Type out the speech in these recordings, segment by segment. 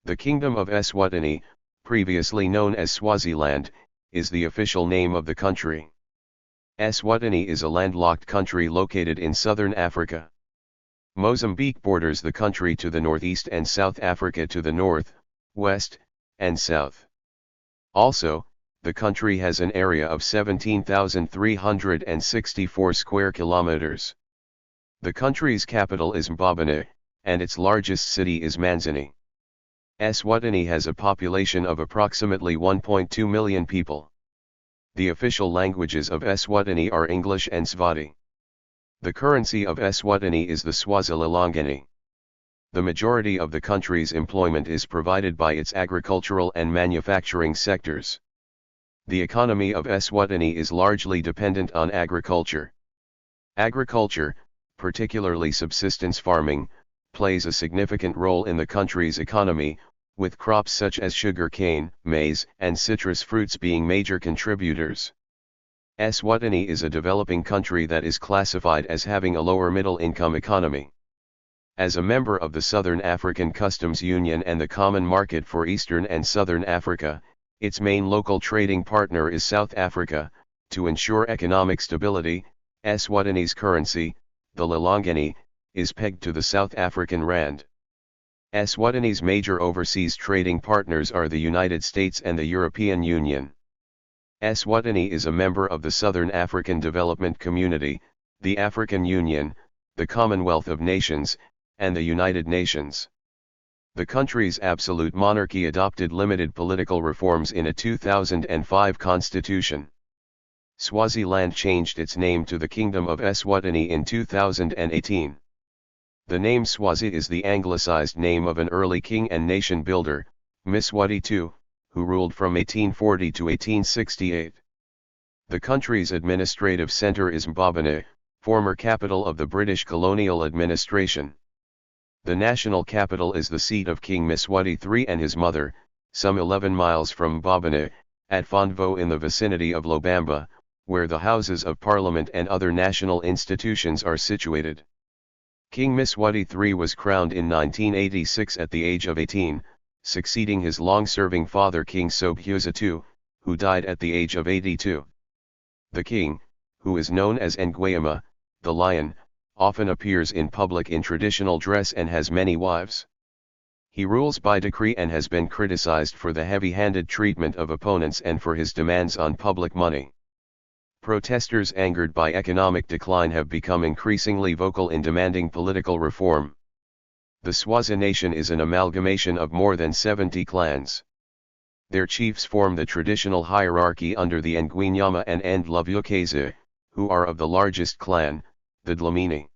The Kingdom of Eswatini, previously known as Swaziland, is the official name of the country. Eswatini is a landlocked country located in southern Africa. Mozambique borders the country to the northeast and South Africa to the north, west, and south. Also, the country has an area of 17,364 square kilometers. The country's capital is Mbabane, and its largest city is Manzini. Eswatini has a population of approximately 1.2 million people. The official languages of Eswatini are English and Swati. The currency of Eswatini is the Swazi lilangeni. The majority of the country's employment is provided by its agricultural and manufacturing sectors. The economy of Eswatini is largely dependent on agriculture. Agriculture, particularly subsistence farming, plays a significant role in the country's economy, with crops such as sugar cane, maize, and citrus fruits being major contributors. Eswatini is a developing country that is classified as having a lower middle-income economy. As a member of the Southern African Customs Union and the Common Market for Eastern and Southern Africa, its main local trading partner is South Africa. To ensure economic stability, Eswatini's currency, the lilangeni, is pegged to the South African rand. Eswatini's major overseas trading partners are the United States and the European Union. Eswatini is a member of the Southern African Development Community, the African Union, the Commonwealth of Nations, and the United Nations. The country's absolute monarchy adopted limited political reforms in a 2005 constitution. Swaziland changed its name to the Kingdom of Eswatini in 2018. The name Swazi is the anglicized name of an early king and nation builder, Mswati II, who ruled from 1840 to 1868. The country's administrative center is Mbabane, former capital of the British colonial administration. The national capital is the seat of King Mswati III and his mother, some 11 miles from Mbabane, at Fondvo in the vicinity of Lobamba, where the Houses of Parliament and other national institutions are situated. King Mswati III was crowned in 1986 at the age of 18, succeeding his long-serving father King Sobhuza II, who died at the age of 82. The king, who is known as Ngwema, the lion, often appears in public in traditional dress and has many wives. He rules by decree and has been criticized for the heavy-handed treatment of opponents and for his demands on public money. Protesters angered by economic decline have become increasingly vocal in demanding political reform. The Swazi nation is an amalgamation of more than 70 clans. Their chiefs form the traditional hierarchy under the Ngwenyama and Ndlovukezi, who are of the largest clan, the Dlamini.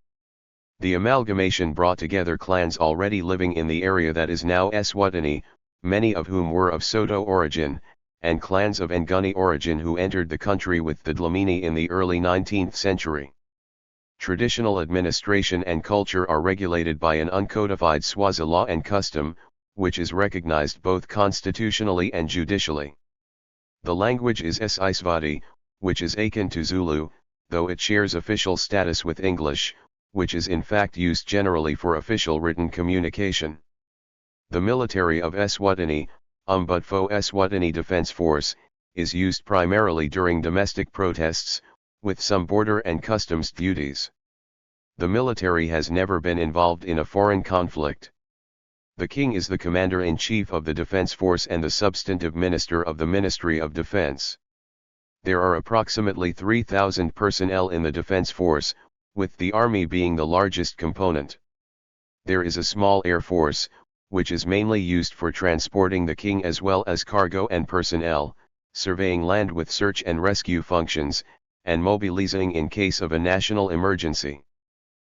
The amalgamation brought together clans already living in the area that is now Eswatini, many of whom were of Soto origin, and clans of Nguni origin who entered the country with the Dlamini in the early 19th century. Traditional administration and culture are regulated by an uncodified Swazi law and custom, which is recognized both constitutionally and judicially. The language is Iswati, which is akin to Zulu, though it shares official status with English, which is in fact used generally for official written communication. The military of Eswatini, Umbutfo Eswatini Defense Force, is used primarily during domestic protests, with some border and customs duties. The military has never been involved in a foreign conflict. The king is the commander-in-chief of the defense force and the substantive minister of the Ministry of Defense. There are approximately 3,000 personnel in the defense force, with the army being the largest component. There is a small air force, which is mainly used for transporting the king as well as cargo and personnel, surveying land with search and rescue functions, and mobilizing in case of a national emergency.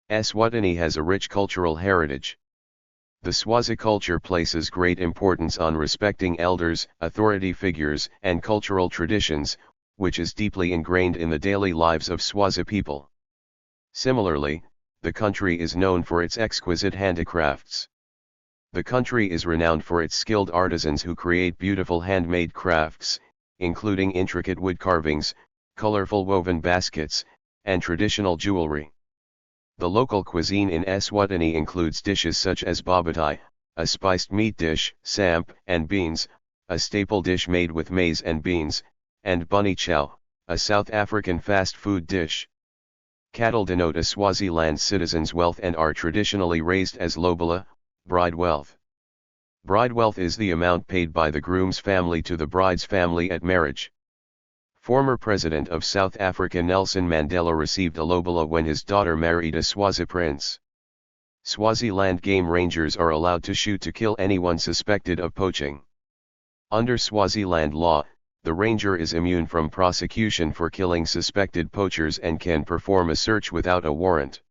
Eswatini has a rich cultural heritage. The Swazi culture places great importance on respecting elders, authority figures, and cultural traditions, which is deeply ingrained in the daily lives of Swazi people. Similarly, the country is known for its exquisite handicrafts. The country is renowned for its skilled artisans who create beautiful handmade crafts, including intricate wood carvings, colorful woven baskets, and traditional jewelry. The local cuisine in Eswatini includes dishes such as babatai, a spiced meat dish, samp and beans, a staple dish made with maize and beans, and bunny chow, a South African fast food dish. Cattle denote a Swaziland citizen's wealth and are traditionally raised as lobola, bride wealth. Bride wealth is the amount paid by the groom's family to the bride's family at marriage. Former President of South Africa Nelson Mandela received a lobola when his daughter married a Swazi prince. Swaziland game rangers are allowed to shoot to kill anyone suspected of poaching. Under Swaziland law, the ranger is immune from prosecution for killing suspected poachers and can perform a search without a warrant.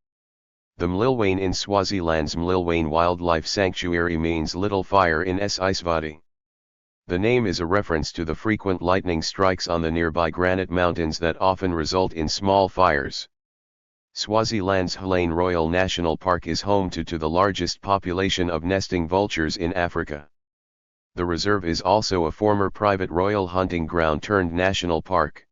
The Mlilwane in Swaziland's Mlilwane Wildlife Sanctuary means little fire in Eswatini. The name is a reference to the frequent lightning strikes on the nearby granite mountains that often result in small fires. Swaziland's Hlein Royal National Park is home to the largest population of nesting vultures in Africa. The reserve is also a former private royal hunting ground turned national park.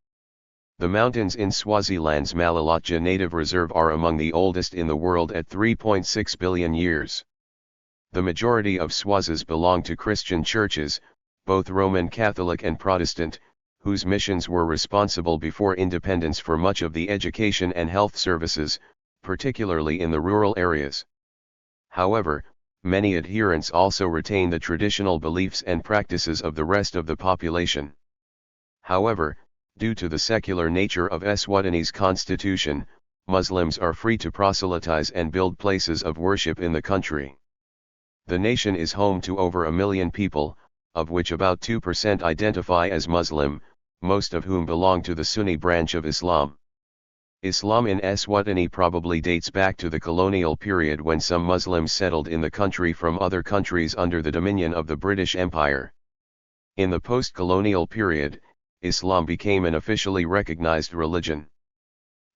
The mountains in Swaziland's Malelotja Native Reserve are among the oldest in the world at 3.6 billion years. The majority of Swazis belong to Christian churches, both Roman Catholic and Protestant, whose missions were responsible before independence for much of the education and health services, particularly in the rural areas. However, many adherents also retain the traditional beliefs and practices of the rest of the population. However, due to the secular nature of Eswatini's constitution, Muslims are free to proselytize and build places of worship in the country. The nation is home to over 1 million people, of which about 2% identify as Muslim, most of whom belong to the Sunni branch of Islam. Islam in Eswatini probably dates back to the colonial period when some Muslims settled in the country from other countries under the dominion of the British Empire. In the post-colonial period, Islam became an officially recognized religion.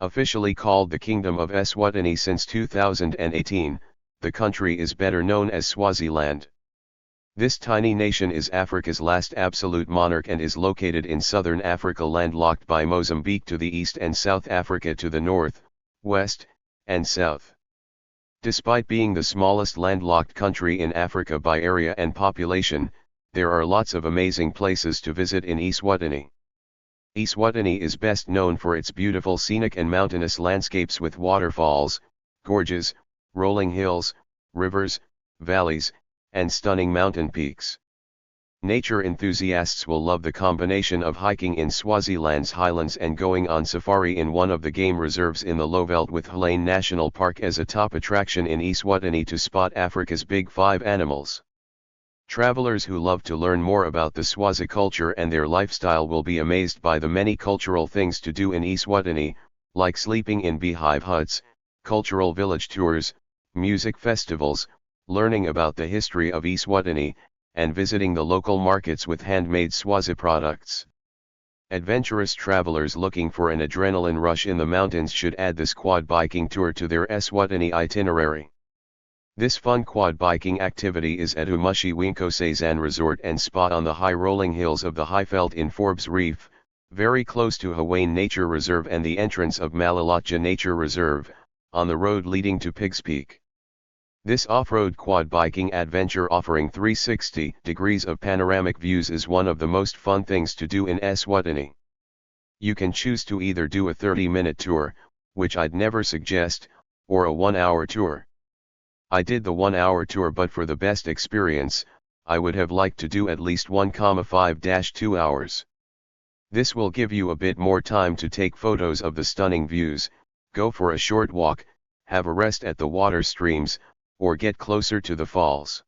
Officially called the Kingdom of Eswatini since 2018, the country is better known as Swaziland. This tiny nation is Africa's last absolute monarch and is located in southern Africa, landlocked by Mozambique to the east and South Africa to the north, west, and south. Despite being the smallest landlocked country in Africa by area and population, there are lots of amazing places to visit in Eswatini. Eswatini is best known for its beautiful scenic and mountainous landscapes with waterfalls, gorges, rolling hills, rivers, valleys, and stunning mountain peaks. Nature enthusiasts will love the combination of hiking in Swaziland's highlands and going on safari in one of the game reserves in the Lowveld, with Hlein National Park as a top attraction in Eswatini to spot Africa's big five animals. Travelers who love to learn more about the Swazi culture and their lifestyle will be amazed by the many cultural things to do in Eswatini, like sleeping in beehive huts, cultural village tours, music festivals, learning about the history of Eswatini, and visiting the local markets with handmade Swazi products. Adventurous travelers looking for an adrenaline rush in the mountains should add this quad biking tour to their Eswatini itinerary. This fun quad biking activity is at Umushi Winkosazan Resort and Spa on the high rolling hills of the Highveld in Forbes Reef, very close to Hlein Nature Reserve and the entrance of Malelotja Nature Reserve, on the road leading to Pigs Peak. This off-road quad biking adventure offering 360 degrees of panoramic views is one of the most fun things to do in Eswatini. You can choose to either do a 30-minute tour, which I'd never suggest, or a 1-hour tour. I did the 1-hour tour, but for the best experience, I would have liked to do at least 1,5-2 hours. This will give you a bit more time to take photos of the stunning views, go for a short walk, have a rest at the water streams, or get closer to the falls.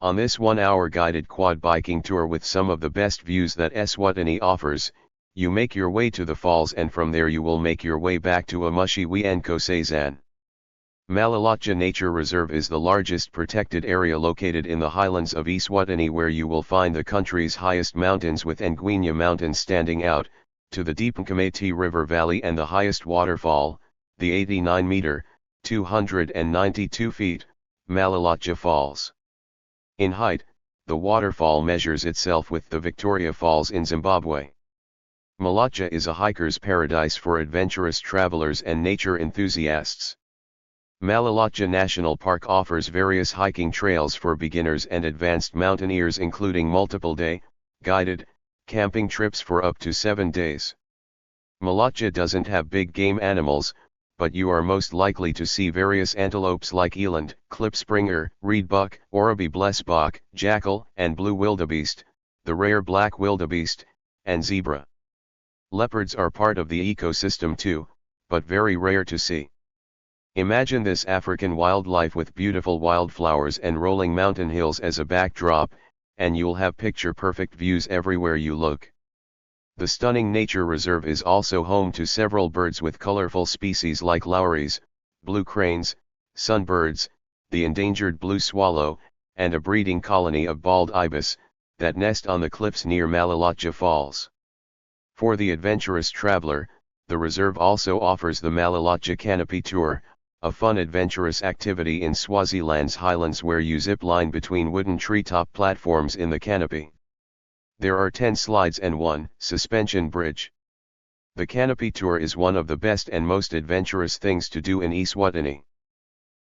On this 1-hour guided quad biking tour with some of the best views that Eswatini offers, you make your way to the falls, and from there you will make your way back to Umushi Winkosazan. Malelotja Nature Reserve is the largest protected area located in the highlands of Eswatini, where you will find the country's highest mountains, with Ngwenya Mountain standing out, to the deep Nkamati River Valley and the highest waterfall, the 89-meter, 292 feet, Malelotja Falls. In height, the waterfall measures itself with the Victoria Falls in Zimbabwe. Malotja is a hiker's paradise for adventurous travelers and nature enthusiasts. Malelotja National Park offers various hiking trails for beginners and advanced mountaineers, including multiple day, guided, camping trips for up to 7 days. Malotja doesn't have big game animals, but you are most likely to see various antelopes like eland, klipspringer, reedbuck, Oribi blesbok, jackal, and blue wildebeest, the rare black wildebeest, and zebra. Leopards are part of the ecosystem too, but very rare to see. Imagine this African wildlife with beautiful wildflowers and rolling mountain hills as a backdrop, and you'll have picture-perfect views everywhere you look. The stunning nature reserve is also home to several birds with colorful species like lories, blue cranes, sunbirds, the endangered blue swallow, and a breeding colony of bald ibis, that nest on the cliffs near Malelotja Falls. For the adventurous traveler, the reserve also offers the Malelotja Canopy Tour, a fun adventurous activity in Swaziland's highlands where you zip line between wooden treetop platforms in the canopy. There are 10 slides and 1 suspension bridge. The canopy tour is one of the best and most adventurous things to do in Eswatini.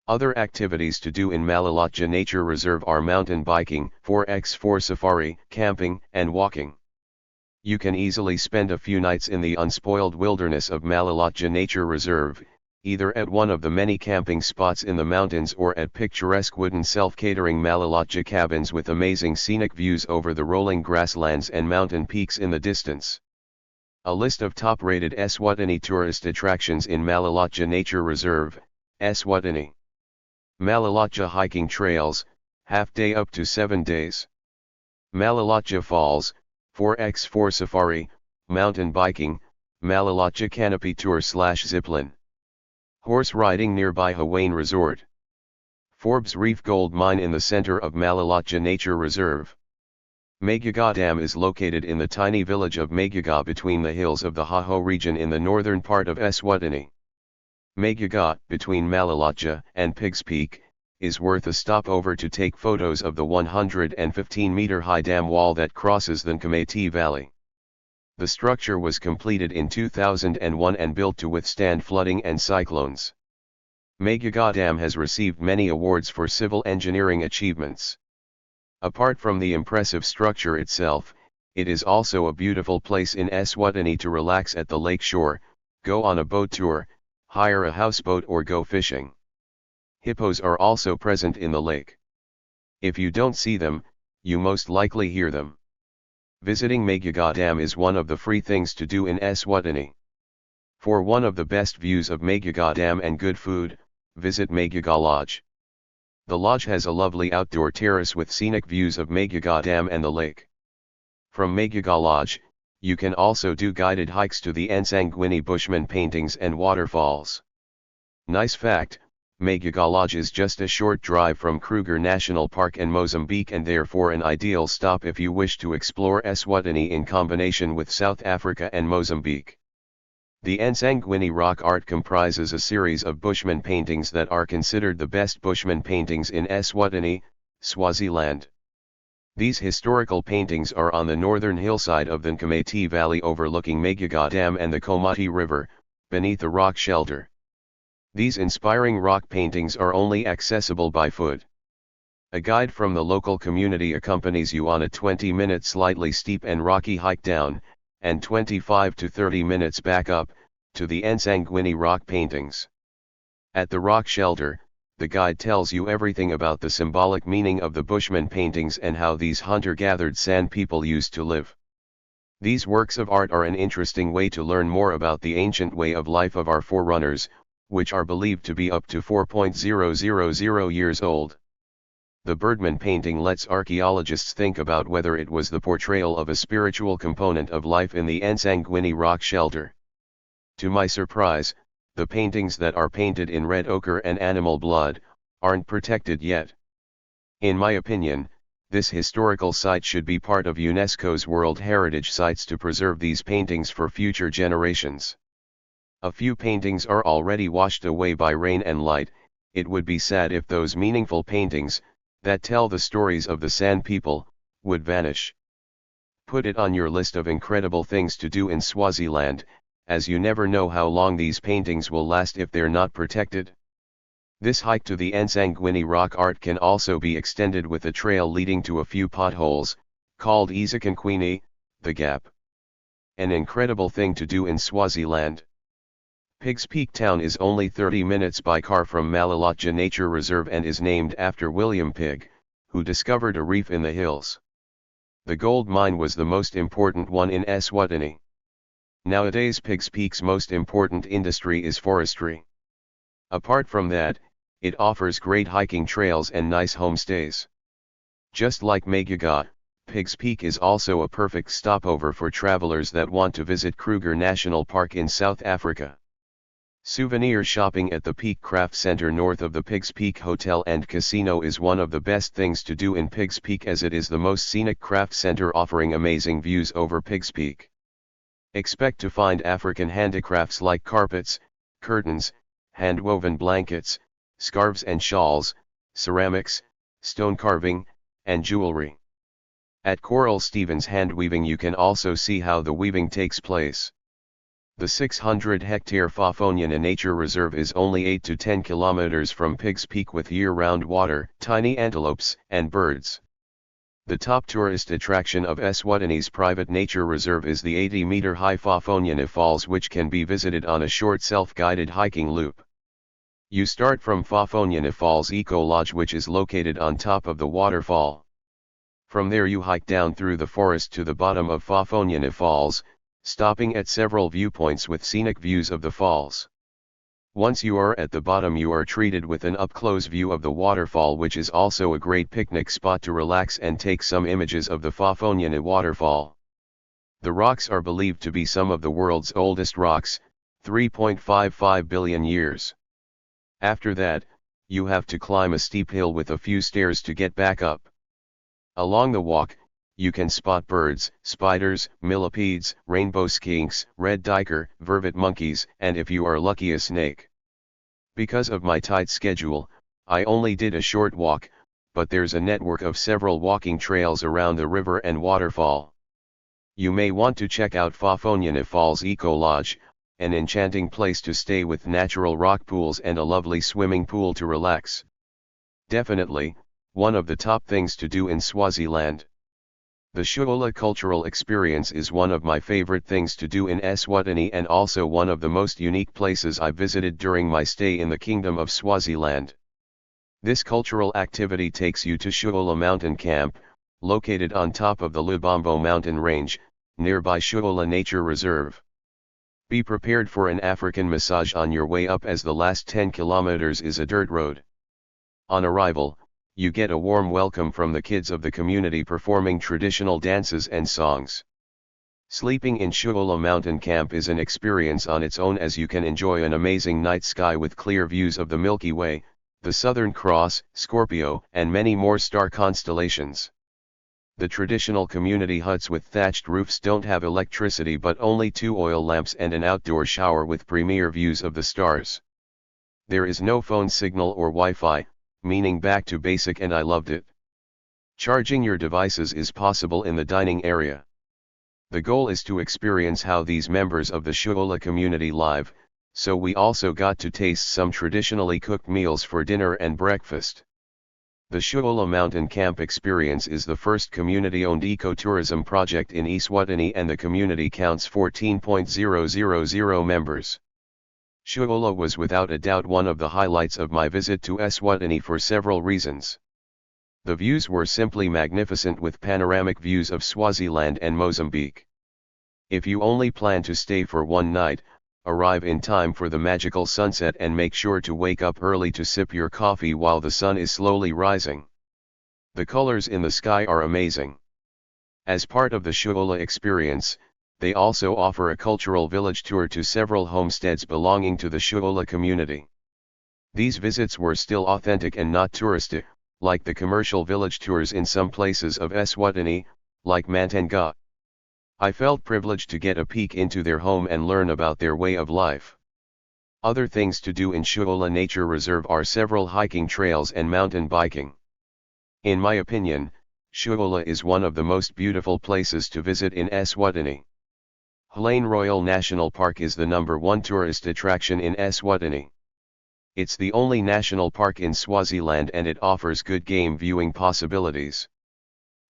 Other activities to do in Malelotja Nature Reserve are mountain biking, 4x4 safari, camping, and walking. You can easily spend a few nights in the unspoiled wilderness of Malelotja Nature Reserve, either at one of the many camping spots in the mountains or at picturesque wooden self-catering Malelotja cabins with amazing scenic views over the rolling grasslands and mountain peaks in the distance. A list of top-rated Eswatini tourist attractions in Malelotja Nature Reserve, Eswatini. Malelotja hiking trails, half-day up to 7 days. Malelotja Falls, 4x4 safari, mountain biking, Malelotja canopy tour/zipline. Horse riding nearby Hawain Resort. Forbes Reef Gold Mine in the center of Malelotja Nature Reserve. Magaga Dam is located in the tiny village of Magaga between the hills of the Haho region in the northern part of Eswatini. Magaga, between Malelotja and Pigs Peak, is worth a stopover to take photos of the 115-meter-high dam wall that crosses the Nkamati Valley. The structure was completed in 2001 and built to withstand flooding and cyclones. Magaga Dam has received many awards for civil engineering achievements. Apart from the impressive structure itself, it is also a beautiful place in Eswatini to relax at the lake shore, go on a boat tour, hire a houseboat or go fishing. Hippos are also present in the lake. If you don't see them, you most likely hear them. Visiting Magaga Dam is one of the free things to do in Eswatini. For one of the best views of Magaga Dam and good food, visit Magaga Lodge. The lodge has a lovely outdoor terrace with scenic views of Magaga Dam and the lake. From Magaga Lodge, you can also do guided hikes to the Nsangweni Bushman paintings and waterfalls. Nice fact, Magaga Lodge is just a short drive from Kruger National Park and Mozambique and therefore an ideal stop if you wish to explore Eswatini in combination with South Africa and Mozambique. The Nsangweni rock art comprises a series of Bushman paintings that are considered the best Bushman paintings in Eswatini, Swaziland. These historical paintings are on the northern hillside of the Nkamati Valley overlooking Magaga Dam and the Komati River, beneath a rock shelter. These inspiring rock paintings are only accessible by foot. A guide from the local community accompanies you on a 20-minute slightly steep and rocky hike down, and 25 to 30 minutes back up, to the Nsangweni rock paintings. At the rock shelter, the guide tells you everything about the symbolic meaning of the Bushman paintings and how these hunter-gathered San people used to live. These works of art are an interesting way to learn more about the ancient way of life of our forerunners, which are believed to be up to 4,000 years old. The Birdman painting lets archaeologists think about whether it was the portrayal of a spiritual component of life in the Nsangweni rock shelter. To my surprise, the paintings that are painted in red ochre and animal blood, aren't protected yet. In my opinion, this historical site should be part of UNESCO's World Heritage Sites to preserve these paintings for future generations. A few paintings are already washed away by rain and light. It would be sad if those meaningful paintings, that tell the stories of the San people, would vanish. Put it on your list of incredible things to do in Swaziland, as you never know how long these paintings will last if they're not protected. This hike to the Nsangweni rock art can also be extended with a trail leading to a few potholes, called Ezikankwini, the Gap. An incredible thing to do in Swaziland. Pigs Peak town is only 30 minutes by car from Landlocked Nature Reserve and is named after William Pigg, who discovered a reef in the hills. The gold mine was the most important one in Eswatini. Nowadays Pigs Peak's most important industry is forestry. Apart from that, it offers great hiking trails and nice homestays. Just like Magaga, Pigs Peak is also a perfect stopover for travelers that want to visit Kruger National Park in South Africa. Souvenir shopping at the Peak Craft Center north of the Pigs Peak Hotel and Casino is one of the best things to do in Pigs Peak, as it is the most scenic craft center offering amazing views over Pigs Peak. Expect to find African handicrafts like carpets, curtains, hand-woven blankets, scarves and shawls, ceramics, stone carving, and jewelry. At Coral Stevens Handweaving you can also see how the weaving takes place. The 600-hectare Fafoniana Nature Reserve is only 8 to 10 kilometers from Pigs Peak with year-round water, tiny antelopes, and birds. The top tourist attraction of Eswatini's private nature reserve is the 80-meter-high Fafoniana Falls, which can be visited on a short self-guided hiking loop. You start from Fafoniana Falls Eco Lodge, which is located on top of the waterfall. From there you hike down through the forest to the bottom of Fafoniana Falls, stopping at several viewpoints with scenic views of the falls. Once you are at the bottom you are treated with an up-close view of the waterfall, which is also a great picnic spot to relax and take some images of the Fafoniana waterfall. The rocks are believed to be some of the world's oldest rocks, 3.55 billion years. After that, you have to climb a steep hill with a few stairs to get back up. Along the walk, you can spot birds, spiders, millipedes, rainbow skinks, red duiker, vervet monkeys, and if you are lucky, a snake. Because of my tight schedule, I only did a short walk, but there's a network of several walking trails around the river and waterfall. You may want to check out Fafoniana Falls Eco Lodge, an enchanting place to stay with natural rock pools and a lovely swimming pool to relax. Definitely, one of the top things to do in Swaziland. The Shola cultural experience is one of my favorite things to do in Eswatini and also one of the most unique places I visited during my stay in the Kingdom of Swaziland. This cultural activity takes you to Shola Mountain Camp, located on top of the Lubombo mountain range, nearby Shola Nature Reserve. Be prepared for an African massage on your way up, as the last 10 kilometers is a dirt road. On arrival, you get a warm welcome from the kids of the community performing traditional dances and songs. Sleeping in Shola Mountain Camp is an experience on its own, as you can enjoy an amazing night sky with clear views of the Milky Way, the Southern Cross, Scorpio, and many more star constellations. The traditional community huts with thatched roofs don't have electricity but only 2 oil lamps and an outdoor shower with premier views of the stars. There is no phone signal or Wi-Fi, meaning back to basic, and I loved it. Charging your devices is possible in the dining area. The goal is to experience how these members of the Shola community live, so we also got to taste some traditionally cooked meals for dinner and breakfast. The Shola Mountain Camp experience is the first community-owned ecotourism project in Eswatini, and the community counts 14,000 members. Shola was without a doubt one of the highlights of my visit to Eswatini for several reasons. The views were simply magnificent, with panoramic views of Swaziland and Mozambique. If you only plan to stay for one night, arrive in time for the magical sunset and make sure to wake up early to sip your coffee while the sun is slowly rising. The colors in the sky are amazing. As part of the Shola experience, they also offer a cultural village tour to several homesteads belonging to the Shola community. These visits were still authentic and not touristic, like the commercial village tours in some places of Eswatini, like Mantanga. I felt privileged to get a peek into their home and learn about their way of life. Other things to do in Shola Nature Reserve are several hiking trails and mountain biking. In my opinion, Shola is one of the most beautiful places to visit in Eswatini. Hulain Royal National Park is the #1 tourist attraction in Eswatini. It's the only national park in Swaziland and it offers good game viewing possibilities.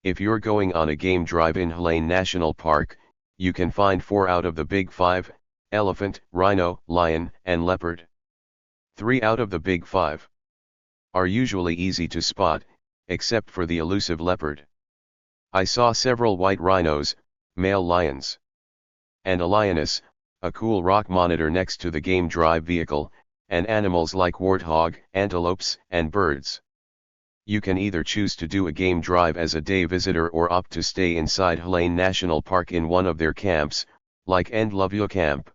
If you're going on a game drive in Hlein National Park, you can find 4 out of the big 5, elephant, rhino, lion, and leopard. 3 out of the big 5 are usually easy to spot, except for the elusive leopard. I saw several white rhinos, male lions, and a lioness, a cool rock monitor next to the game drive vehicle, and animals like warthog, antelopes, and birds. You can either choose to do a game drive as a day visitor or opt to stay inside Hlein National Park in one of their camps, like Endlovio Camp.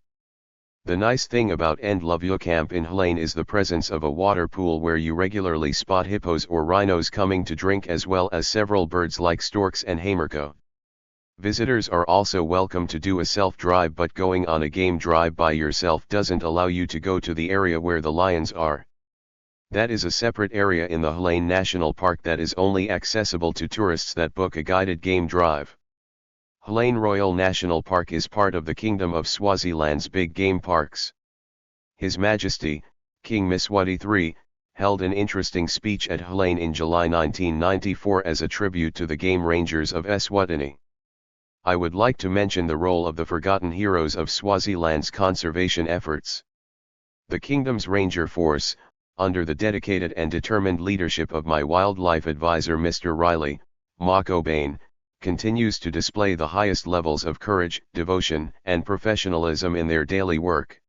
The nice thing about Endlovio Camp in Hlein is the presence of a water pool where you regularly spot hippos or rhinos coming to drink, as well as several birds like storks and hamerko. Visitors are also welcome to do a self-drive, but going on a game drive by yourself doesn't allow you to go to the area where the lions are. That is a separate area in the Hlein National Park that is only accessible to tourists that book a guided game drive. Hlein Royal National Park is part of the Kingdom of Swaziland's big game parks. His Majesty, King Mswati III, held an interesting speech at Hlein in July 1994 as a tribute to the game rangers of Eswatini. I would like to mention the role of the forgotten heroes of Swaziland's conservation efforts. The Kingdom's Ranger Force, under the dedicated and determined leadership of my wildlife advisor Mr. Riley, Mbabane, continues to display the highest levels of courage, devotion, and professionalism in their daily work.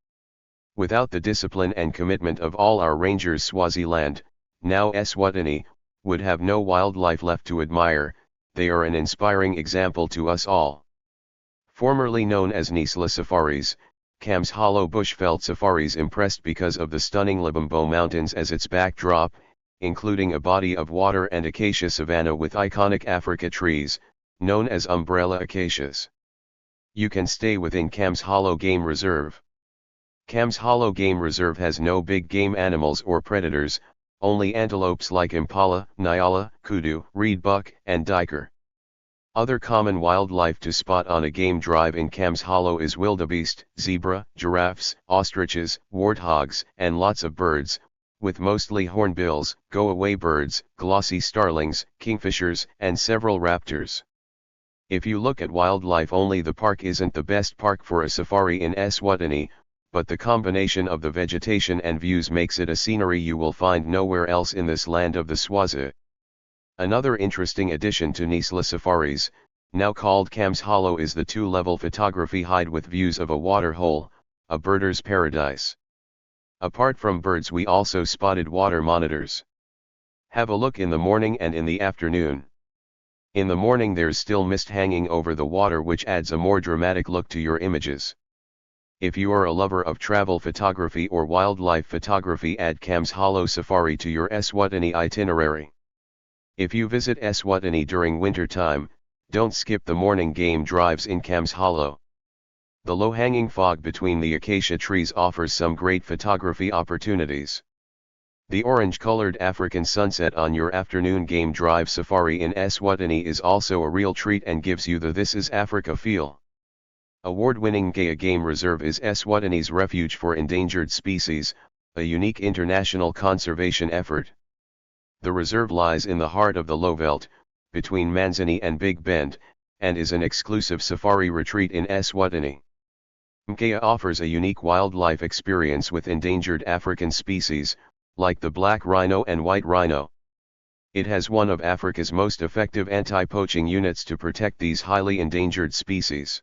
Without the discipline and commitment of all our rangers, Swaziland, now Eswatini, would have no wildlife left to admire. They are an inspiring example to us all. Formerly known as Nisla Safaris, Cam's Hollow Bushveld Safaris impressed because of the stunning Limpopo Mountains as its backdrop, including a body of water and acacia savanna with iconic Africa trees, known as umbrella acacias. You can stay within Cam's Hollow Game Reserve. Cam's Hollow Game Reserve has no big game animals or predators, only antelopes like impala, nyala, kudu, reed buck, and duiker. Other common wildlife to spot on a game drive in Cam's Hollow is wildebeest, zebra, giraffes, ostriches, warthogs, and lots of birds, with mostly hornbills, go-away birds, glossy starlings, kingfishers, and several raptors. If you look at wildlife only, the park isn't the best park for a safari in Eswatini, but the combination of the vegetation and views makes it a scenery you will find nowhere else in this land of the Swazi. Another interesting addition to Nisla Safaris, now called Cam's Hollow, is the 2-level photography hide with views of a waterhole, a birder's paradise. Apart from birds, we also spotted water monitors. Have a look in the morning and in the afternoon. In the morning there's still mist hanging over the water, which adds a more dramatic look to your images. If you are a lover of travel photography or wildlife photography, add Cam's Hollow Safari to your Eswatini itinerary. If you visit Eswatini during winter time, don't skip the morning game drives in Cam's Hollow. The low-hanging fog between the acacia trees offers some great photography opportunities. The orange-colored African sunset on your afternoon game drive safari in Eswatini is also a real treat and gives you the "This is Africa" feel. Award-winning Gaia Game Reserve is Eswatini's refuge for endangered species, a unique international conservation effort. The reserve lies in the heart of the Lowveld, between Manzini and Big Bend, and is an exclusive safari retreat in Eswatini. Gaia offers a unique wildlife experience with endangered African species, like the black rhino and white rhino. It has one of Africa's most effective anti-poaching units to protect these highly endangered species.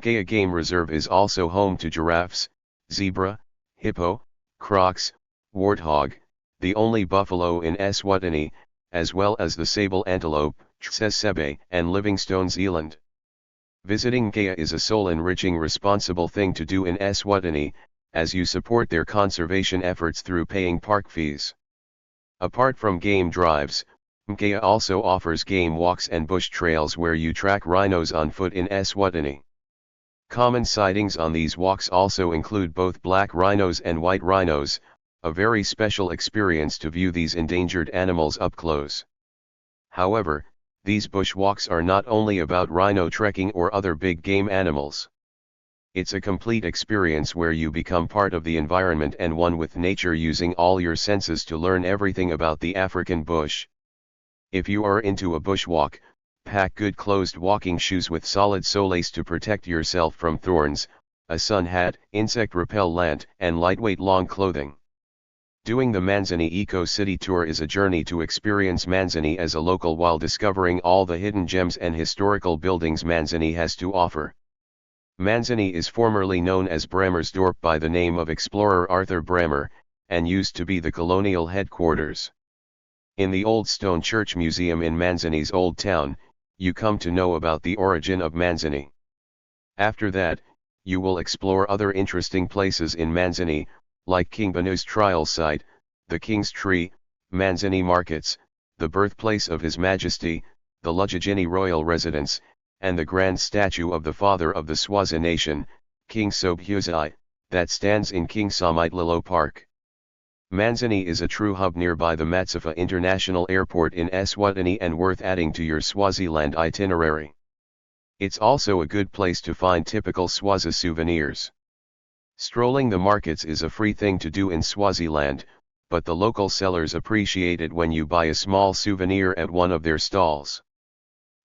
Gaia Game Reserve is also home to giraffes, zebra, hippo, crocs, warthog, the only buffalo in Eswatini, as well as the sable antelope, Tsesebe, and Livingstone Zealand. Visiting Gaia is a soul-enriching, responsible thing to do in Eswatini, as you support their conservation efforts through paying park fees. Apart from game drives, Gaia also offers game walks and bush trails where you track rhinos on foot in Eswatini. Common sightings on these walks also include both black rhinos and white rhinos, a very special experience to view these endangered animals up close. However, these bushwalks are not only about rhino trekking or other big game animals. It's a complete experience where you become part of the environment and one with nature, using all your senses to learn everything about the African bush. If you are into a bushwalk, pack good closed walking shoes with solid soles to protect yourself from thorns, a sun hat, insect repellent, and lightweight long clothing. Doing the Manzini Eco City Tour is a journey to experience Manzini as a local while discovering all the hidden gems and historical buildings Manzini has to offer. Manzini is formerly known as Bremersdorp by the name of explorer Arthur Bremer, and used to be the colonial headquarters. In the Old Stone Church Museum in Manzini's Old Town, you come to know about the origin of Manzini. After that, you will explore other interesting places in Manzini, like King Banu's trial site, the King's Tree, Manzini Markets, the birthplace of His Majesty, the lilangeni royal residence, and the grand statue of the father of the Swazi nation, King Sobhusi, that stands in King Samitlilo Park. Manzini is a true hub nearby the Matsafa International Airport in Eswatini and worth adding to your Swaziland itinerary. It's also a good place to find typical Swazi souvenirs. Strolling the markets is a free thing to do in Swaziland, but the local sellers appreciate it when you buy a small souvenir at one of their stalls.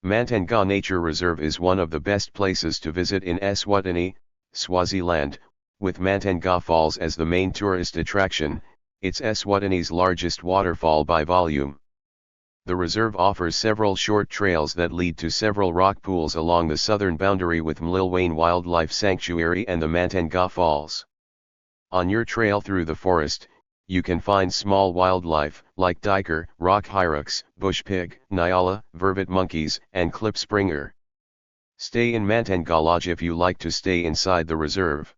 Mantanga Nature Reserve is one of the best places to visit in Eswatini, Swaziland, with Mantanga Falls as the main tourist attraction. It's Eswatini's largest waterfall by volume. The reserve offers several short trails that lead to several rock pools along the southern boundary with Mlilwane Wildlife Sanctuary and the Mantanga Falls. On your trail through the forest, you can find small wildlife like duiker, rock hyrax, bush pig, nyala, vervet monkeys, and klipspringer. Stay in Mantanga Lodge if you like to stay inside the reserve.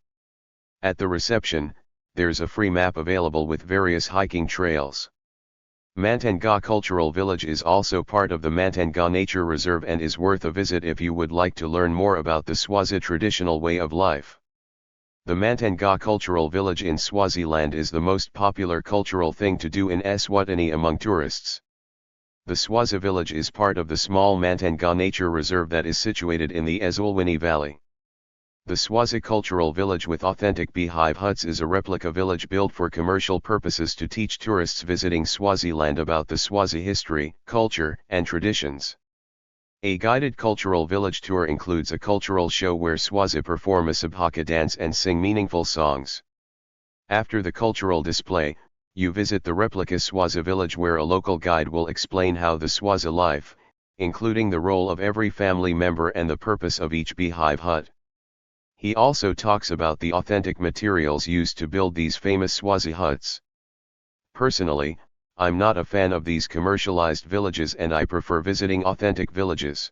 At the reception, there's a free map available with various hiking trails. Mantanga Cultural Village is also part of the Mantanga Nature Reserve and is worth a visit if you would like to learn more about the Swazi traditional way of life. The Mantanga Cultural Village in Swaziland is the most popular cultural thing to do in Eswatini among tourists. The Swazi village is part of the small Mantanga Nature Reserve that is situated in the Eswatini Valley. The Swazi Cultural Village with authentic beehive huts is a replica village built for commercial purposes to teach tourists visiting Swaziland about the Swazi history, culture, and traditions. A guided cultural village tour includes a cultural show where Swazi perform a sabhaka dance and sing meaningful songs. After the cultural display, you visit the replica Swazi village where a local guide will explain how the Swazi life, including the role of every family member and the purpose of each beehive hut. He also talks about the authentic materials used to build these famous Swazi huts. Personally, I'm not a fan of these commercialized villages and I prefer visiting authentic villages.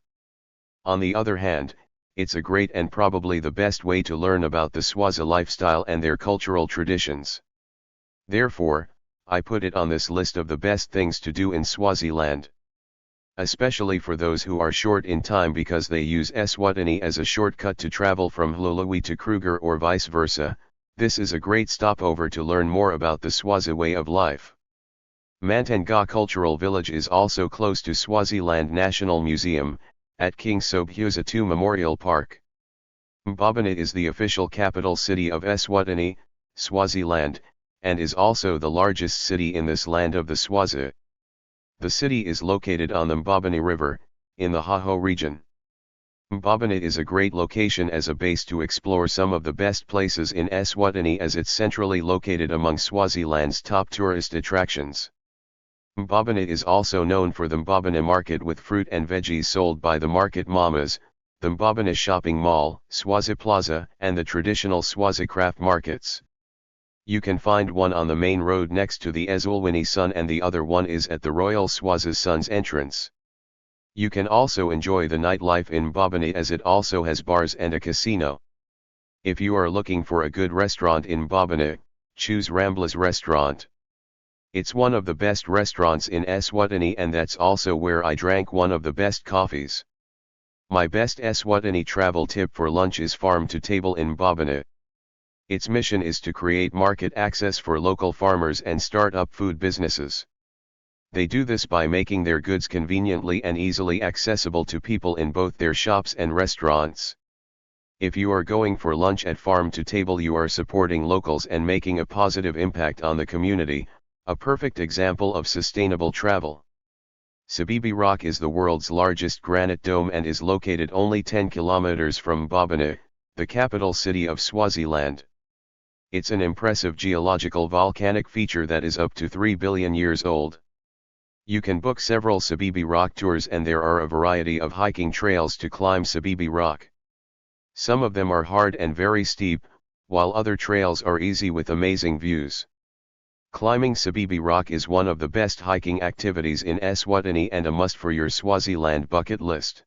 On the other hand, it's a great and probably the best way to learn about the Swazi lifestyle and their cultural traditions. Therefore, I put it on this list of the best things to do in Swaziland. Especially for those who are short in time because they use Eswatini as a shortcut to travel from Mlilwane to Kruger or vice versa, this is a great stopover to learn more about the Swazi way of life. Mantanga Cultural Village is also close to Swaziland National Museum, at King Sobhusi II Memorial Park. Mbabane is the official capital city of Eswatini, Swaziland, and is also the largest city in this land of the Swazi. The city is located on the Mbabane River, in the Haho region. Mbabane is a great location as a base to explore some of the best places in Eswatini as it's centrally located among Swaziland's top tourist attractions. Mbabane is also known for the Mbabane market with fruit and veggies sold by the market mamas, the Mbabane shopping mall, Swazi Plaza, and the traditional Swazi craft markets. You can find one on the main road next to the Eswatini Sun and the other one is at the Royal Swazi Sun's entrance. You can also enjoy the nightlife in Mbabane as it also has bars and a casino. If you are looking for a good restaurant in Mbabane, choose Rambla's restaurant. It's one of the best restaurants in Eswatini and that's also where I drank one of the best coffees. My best Eswatini travel tip for lunch is farm to table in Mbabane. Its mission is to create market access for local farmers and start up food businesses. They do this by making their goods conveniently and easily accessible to people in both their shops and restaurants. If you are going for lunch at farm to table, you are supporting locals and making a positive impact on the community, a perfect example of sustainable travel. Sibibi Rock is the world's largest granite dome and is located only 10 kilometers from Mbabane, the capital city of Swaziland. It's an impressive geological volcanic feature that is up to 3 billion years old. You can book several Sibibi Rock tours, and there are a variety of hiking trails to climb Sibibi Rock. Some of them are hard and very steep, while other trails are easy with amazing views. Climbing Sibibi Rock is one of the best hiking activities in Eswatini and a must for your Swaziland bucket list.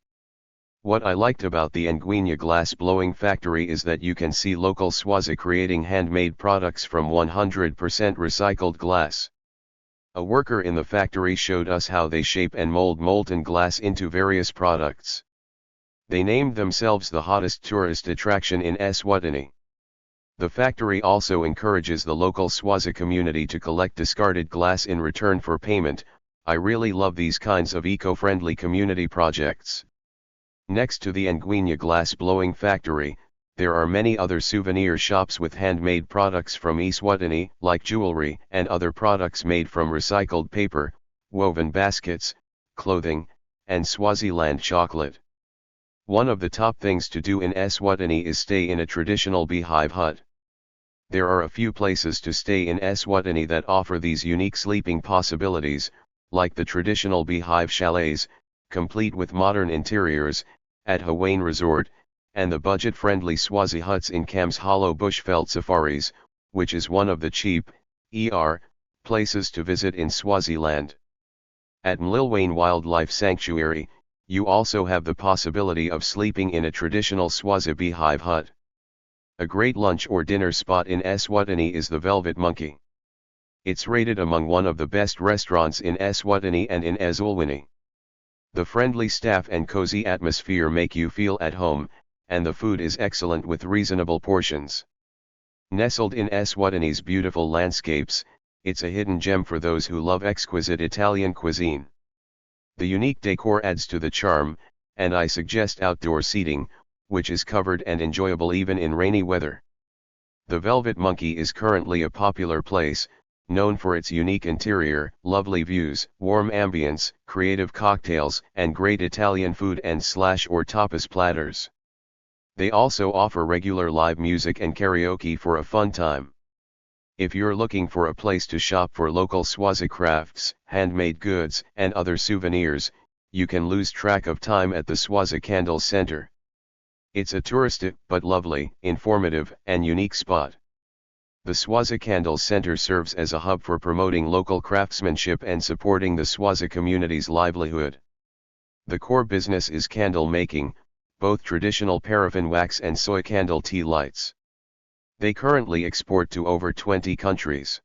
What I liked about the Ngwenya glass blowing factory is that you can see local Swazi creating handmade products from 100% recycled glass. A worker in the factory showed us how they shape and mold molten glass into various products. They named themselves the hottest tourist attraction in Eswatini. The factory also encourages the local Swazi community to collect discarded glass in return for payment. I really love these kinds of eco-friendly community projects. Next to the Ngwenya glass blowing factory, there are many other souvenir shops with handmade products from Eswatini, like jewelry and other products made from recycled paper, woven baskets, clothing, and Swaziland chocolate. One of the top things to do in Eswatini is stay in a traditional beehive hut. There are a few places to stay in Eswatini that offer these unique sleeping possibilities, like the traditional beehive chalets, complete with modern interiors, at Hawaii Resort, and the budget-friendly Swazi huts in Kam's Hollow Bushveld Safaris, which is one of the cheap, places to visit in Swaziland. At Mlilangeni Wildlife Sanctuary, you also have the possibility of sleeping in a traditional Swazi beehive hut. A great lunch or dinner spot in Eswatini is the Velvet Monkey. It's rated among one of the best restaurants in Eswatini and in Ezulwini. The friendly staff and cozy atmosphere make you feel at home, and the food is excellent with reasonable portions. Nestled in Eswatini's beautiful landscapes, it's a hidden gem for those who love exquisite Italian cuisine. The unique decor adds to the charm, and I suggest outdoor seating, which is covered and enjoyable even in rainy weather. The Velvet Monkey is currently a popular place, known for its unique interior, lovely views, warm ambience, creative cocktails, and great Italian food and or tapas platters. They also offer regular live music and karaoke for a fun time. If you're looking for a place to shop for local Swazi crafts, handmade goods, and other souvenirs, you can lose track of time at the Swazi Candle Center. It's a touristic but lovely, informative, and unique spot. The Swazi Candle Center serves as a hub for promoting local craftsmanship and supporting the Swazi community's livelihood. The core business is candle making, both traditional paraffin wax and soy candle tea lights. They currently export to over 20 countries.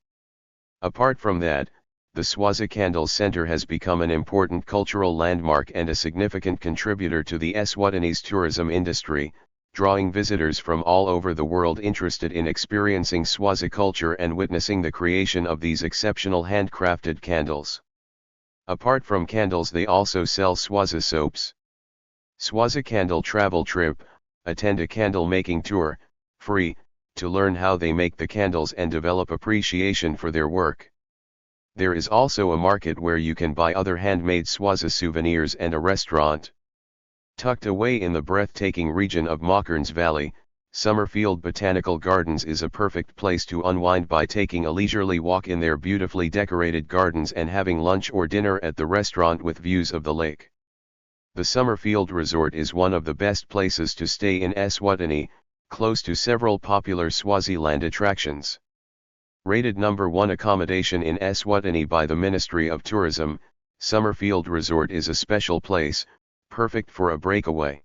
Apart from that, the Swazi Candle Center has become an important cultural landmark and a significant contributor to the Eswatini's tourism industry, drawing visitors from all over the world interested in experiencing Swazi culture and witnessing the creation of these exceptional handcrafted candles. Apart from candles, they also sell Swazi soaps. Swazi Candle Travel Trip, attend a candle making tour, free, to learn how they make the candles and develop appreciation for their work. There is also a market where you can buy other handmade Swazi souvenirs and a restaurant. Tucked away in the breathtaking region of Maukerns Valley, Summerfield Botanical Gardens is a perfect place to unwind by taking a leisurely walk in their beautifully decorated gardens and having lunch or dinner at the restaurant with views of the lake. The Summerfield Resort is one of the best places to stay in Eswatini, close to several popular Swaziland attractions. Rated number 1 accommodation in Eswatini by the Ministry of Tourism, Summerfield Resort is a special place, perfect for a breakaway.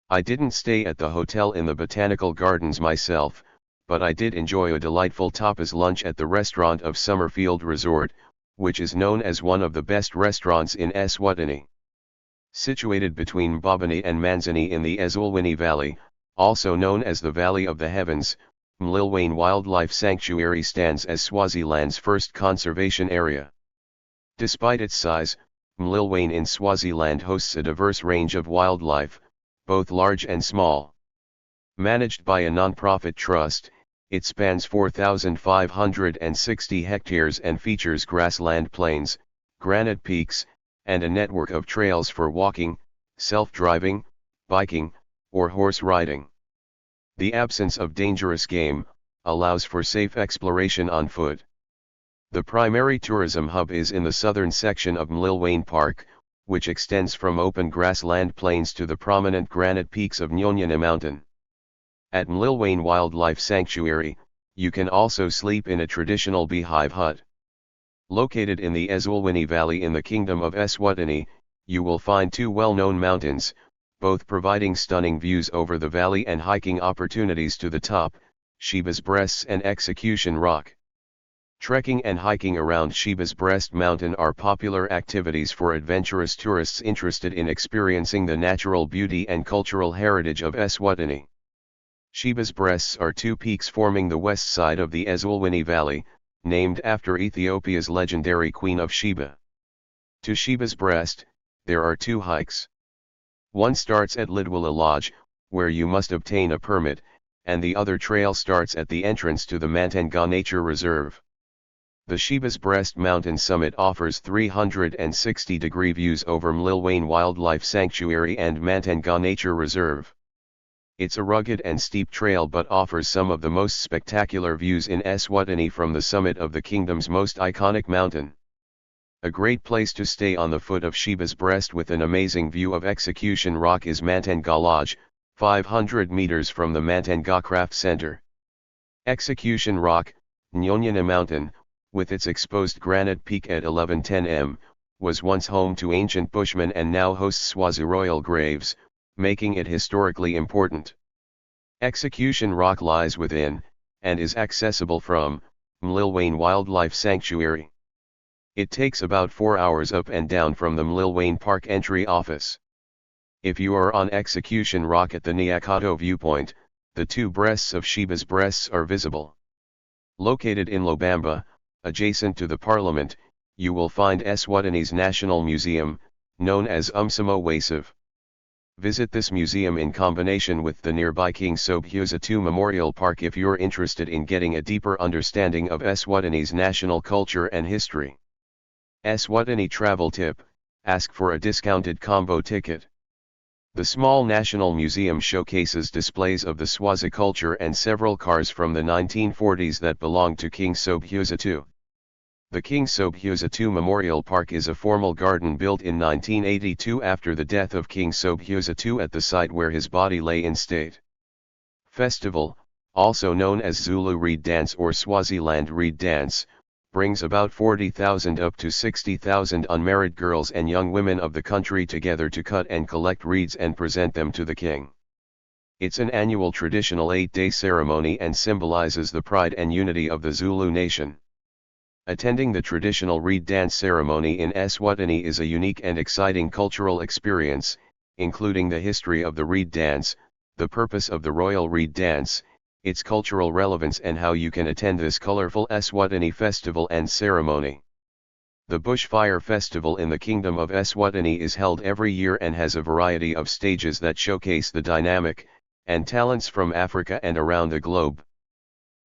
I didn't stay at the hotel in the Botanical Gardens myself, but I did enjoy a delightful tapas lunch at the restaurant of Summerfield Resort, which is known as one of the best restaurants in Eswatini. Situated between Mbabane and Manzini in the Ezulwini Valley, also known as the Valley of the Heavens, Mlilangeni Wildlife Sanctuary stands as Swaziland's first conservation area. Despite its size, Mlilangeni in Swaziland hosts a diverse range of wildlife, both large and small. Managed by a non-profit trust, it spans 4,560 hectares and features grassland plains, granite peaks, and a network of trails for walking, self-driving, biking, or horse riding. The absence of dangerous game allows for safe exploration on foot. The primary tourism hub is in the southern section of Mlilwane Park, which extends from open grassland plains to the prominent granite peaks of Nyonyana Mountain. At Mlilwane Wildlife Sanctuary, you can also sleep in a traditional beehive hut. Located in the Eswatini Valley in the Kingdom of Eswatini, you will find two well-known mountains, both providing stunning views over the valley and hiking opportunities to the top, Sheba's Breasts and Execution Rock. Trekking and hiking around Sheba's Breast Mountain are popular activities for adventurous tourists interested in experiencing the natural beauty and cultural heritage of Eswatini. Sheba's Breasts are two peaks forming the west side of the Eswatini Valley, named after Ethiopia's legendary Queen of Sheba. To Sheba's Breast, there are two hikes. One starts at Lidwala Lodge, where you must obtain a permit, and the other trail starts at the entrance to the Mantanga Nature Reserve. The Sheba's Breast mountain summit offers 360-degree views over Mlilwane Wildlife Sanctuary and Mantanga Nature Reserve. It's a rugged and steep trail but offers some of the most spectacular views in Eswatini from the summit of the kingdom's most iconic mountain. A great place to stay on the foot of Sheba's Breast with an amazing view of Execution Rock is Mantanga Lodge, 500 meters from the Mantanga Craft Center. Execution Rock, Nyonyana Mountain, with its exposed granite peak at 1110 m, was once home to ancient Bushmen and now hosts Swazi royal graves, making it historically important. Execution Rock lies within, and is accessible from, Mlilwane Wildlife Sanctuary. It takes about 4 hours up and down from the Mlilwane Park entry office. If you are on Execution Rock at the Nyakato viewpoint, the two breasts of Sheba's Breasts are visible. Located in Lobamba, adjacent to the Parliament, you will find Eswatini's National Museum, known as Umsamo Wasiv. Visit this museum in combination with the nearby King Sobhuza II Memorial Park if you're interested in getting a deeper understanding of Eswatini's national culture and history. Eswatini travel tip: ask for a discounted combo ticket. The small National Museum showcases displays of the Swazi culture and several cars from the 1940s that belonged to King Sobhuza II. The King Sobhuza II Memorial Park is a formal garden built in 1982 after the death of King Sobhuza II at the site where his body lay in state. Festival, also known as Zulu Reed Dance or Swaziland Reed Dance, brings about 40,000 up to 60,000 unmarried girls and young women of the country together to cut and collect reeds and present them to the king. It's an annual traditional 8-day ceremony and symbolizes the pride and unity of the Zulu nation. Attending the traditional reed dance ceremony in Eswatini is a unique and exciting cultural experience, including the history of the reed dance, the purpose of the royal reed dance, its cultural relevance and how you can attend this colorful Eswatini festival and ceremony. The Bushfire Festival in the Kingdom of Eswatini is held every year and has a variety of stages that showcase the dynamic and talents from Africa and around the globe.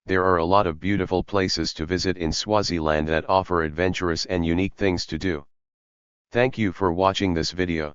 There are a lot of beautiful places to visit in Swaziland that offer adventurous and unique things to do. Thank you for watching this video.